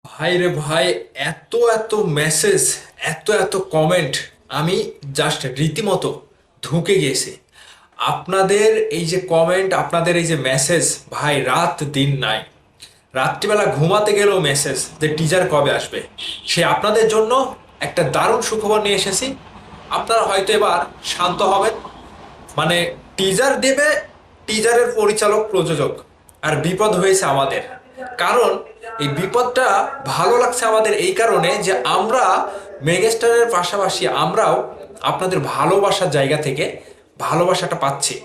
ভাই রে ভাই, এত এত মেসেজ, এত এত কমেন্ট, আমি জাস্ট রীতিমতো ঢুকে গেছি। আপনাদের এই যে কমেন্ট, আপনাদের এই যে মেসেজ, ভাই রাত দিন নাই। রাত্রিবেলা ঘুমাতে গেলেও মেসেজ যে টিজার কবে আসবে। সে আপনাদের জন্য একটা দারুণ সুখবর নিয়ে এসেছি। আপনারা হয়তো এবার শান্ত হবেন। মানে টিজার দেবে টিজারের পরিচালক প্রযোজক, আর বিপদ হয়েছে আমাদের। কারণ এই বিপদটা ভালো লাগছে আমাদের এই কারণে যে আমরা মেগাস্টারের পাশাপাশি আমরাও আপনাদের ভালোবাসার জায়গা থেকে ভালোবাসাটা পাচ্ছি।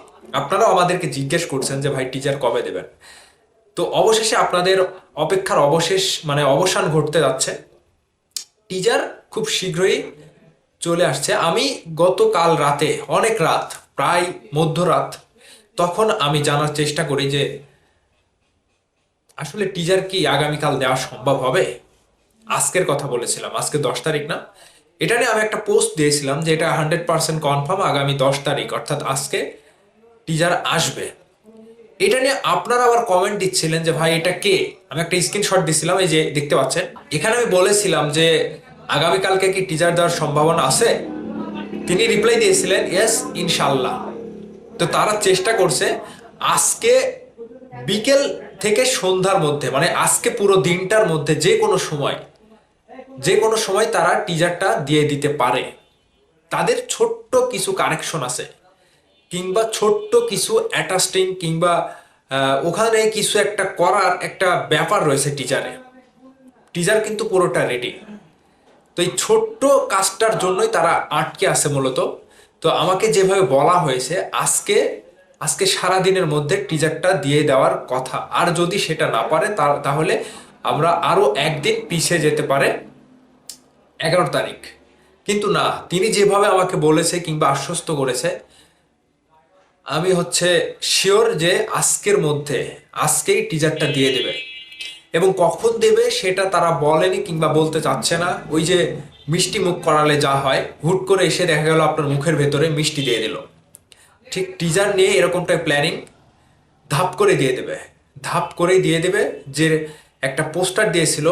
আপনারাও আমাদেরকে জিজ্ঞেস করছেন যে ভাই টিজার কবে দেবেন। তো অবশেষে আপনাদের অপেক্ষার অবসান ঘটতে যাচ্ছে। টিজার খুব শীঘ্রই চলে আসছে। আমি গতকাল রাতে, অনেক রাত, প্রায় মধ্যরাত, তখন আমি জানার চেষ্টা করি যে আসলে টিজার কি আগামীকাল দেওয়া সম্ভব হবে। আজকের কথা বলেছিলাম, আজকে 10 তারিখ না? এটা নিয়ে আমি একটা পোস্ট দিয়েছিলাম যে এটা 100% কনফার্ম, আগামী 10 তারিখ অর্থাৎ আজকে টিজার আসবে। এটা নিয়ে আপনারা আবার কমেন্ট দিচ্ছিলেন যে ভাই এটা কে। আমি একটা স্ক্রিনশট দিছিলাম, এই যে দেখতে পাচ্ছেন। এখানে আমি বলেছিলাম যে আগামীকালকে কি টিজার দেওয়ার সম্ভাবনা আছে। তিনি রিপ্লাই দিয়েছিলেন ইয়েস ইনশাল্লাহ। তো তারা চেষ্টা করছে আজকে বিকেল থেকে সন্ধ্যার মধ্যে, মানে আজকে পুরো দিনটার মধ্যে যে কোনো সময় তারা টিজারটা দিয়ে দিতে পারে। তাদের ছোট্ট কিছু কারেকশন আছে, কিংবা ছোট্ট কিছু অ্যাটাস্টিং, কিংবা ওখানে কিছু একটা করার একটা ব্যাপার রয়েছে টিজারে। টিজার কিন্তু পুরোটা রেডি। তো এই ছোট্ট কাজটার জন্যই তারা আটকে আছে মূলত। তো আমাকে যেভাবে বলা হয়েছে, আজকে আজকে সারা দিনের মধ্যে টিজারটা দিয়ে দেওয়ার কথা। আর যদি সেটা না পারে তাহলে আমরা আরো একদিন পিছিয়ে যেতে পারে 11 তারিখ। কিন্তু না, তিনি যেভাবে আমাকে বলেছে কিংবা আশ্বস্ত করেছে, আমি শিওর যে আজকেই টিজারটা দিয়ে দেবে। এবং কখন দেবে সেটা তারা বলেনি কিংবা বলতে চাচ্ছে না। ওই যে মিষ্টি মুখ করালে যা হয়, হুট করে এসে দেখা গেল আপনার মুখের ভেতরে মিষ্টি দিয়ে দিল। ঠিক টিজার নিয়ে এরকমটাই প্ল্যানিং। ধাপ করে দিয়ে দেবে, ধাপ করেই দিয়ে দেবে। যে একটা পোস্টার দিয়েছিল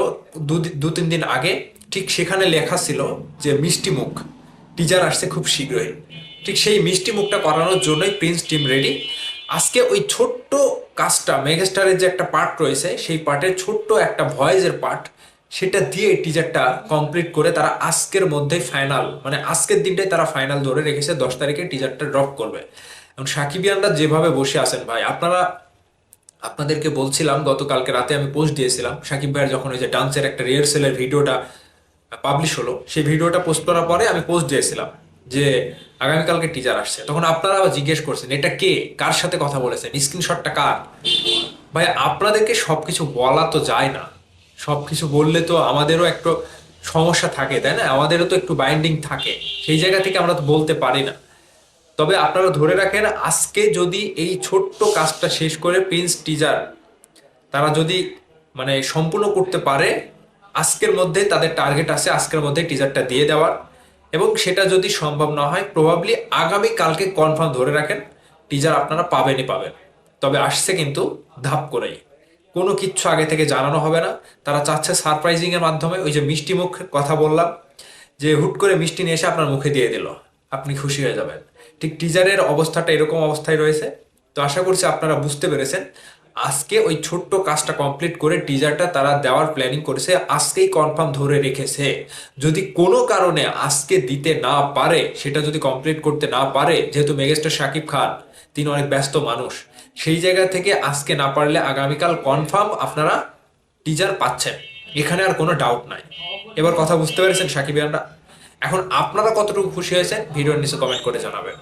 দু তিন দিন আগে, ঠিক সেখানে লেখা ছিল যে মিষ্টি মুখ, টিজার আসছে খুব শীঘ্রই। ঠিক সেই মিষ্টি মুখটা করানোর জন্যই প্রিন্স টিম রেডি। আজকে ওই ছোট্ট কাজটা, মেগাস্টারের যে একটা পার্ট রয়েছে সেই পার্টের ছোট্ট একটা ভয়েসের পার্ট, সেটা দিয়ে টিজারটা কমপ্লিট করে তারা আজকের মধ্যে ফাইনাল, মানে আজকের দিনটাই তারা ফাইনাল ধরে রেখেছে, 10 তারিখে টিজারটা ড্রপ করবে। এবং সাকিবিয়ানরা যেভাবে বসে আছেন ভাই, আপনাদেরকে বলছিলাম, গতকালকে রাতে আমি পোস্ট দিয়েছিলাম সাকিব ভাইয়ের যখন ওই যে ডান্সের একটা রিহার্সেলের ভিডিওটা পাবলিশ হলো, সেই ভিডিওটা পোস্ট করার পরে আমি পোস্ট দিয়েছিলাম যে আগামীকালকে টিজার আসছে। তখন আপনারা আবার জিজ্ঞেস করছেন এটা কে, কার সাথে কথা বলেছেন, স্ক্রিনশটটা কার। ভাই আপনাদেরকে সবকিছু বলা তো যায় না। সবকিছু বললে তো আমাদেরও একটু সমস্যা থাকে, তাই না? আমাদেরও তো একটু বাইন্ডিং থাকে, সেই জায়গা থেকে আমরা তো বলতে পারি না। তবে আপনারা ধরে রাখেন, আজকে যদি এই ছোট্ট কাজটা শেষ করে প্রিন্স টিজার তারা যদি সম্পূর্ণ করতে পারে, আজকের মধ্যে তাদের টার্গেট আছে আজকের মধ্যে টিজারটা দিয়ে দেওয়ার। এবং সেটা যদি সম্ভব না হয়, প্রবাবলি আগামী কালকে কনফার্ম ধরে রাখেন টিজার আপনারা পাবেনই পাবেন। তবে আসছে কিন্তু ধাপ করেই, কোনো কিচ্ছু আগে থেকে জানানো হবে না। তারা চাচ্ছে সারপ্রাইজিং এর মাধ্যমে, ওই যে মিষ্টি মুখ কথা বললাম, যে হুট করে মিষ্টি নিয়ে এসে আপনার মুখে দিয়ে দিল, আপনি খুশি হয়ে যাবেন। ঠিক টিজারের অবস্থাটা এরকম অবস্থায় রয়েছে। তো আশা করছি আপনারা বুঝতে পেরেছেন। আজকে ওই ছোট্ট কাজটা কমপ্লিট করে টিজারটা তারা দেওয়ার প্ল্যানিং করেছে, আজকেই কনফার্ম ধরে রেখেছে। যদি কোনো কারণে আজকে দিতে না পারে, সেটা যদি কমপ্লিট করতে না পারে, যেহেতু মেগাস্টার শাকিব খান তিনি অনেক ব্যস্ত মানুষ, সেই জায়গা থেকে আজকে না পারলে আগামীকাল কনফার্ম আপনারা টিজার পাচ্ছেন। এখানে আর কোনো ডাউট নাই। এবার কথা বুঝতে পেরেছেন সাকিবিয়ানরা? এখন আপনারা কতটুকু খুশি হয়েছেন ভিডিওর নিচে কমেন্ট করে জানাবেন।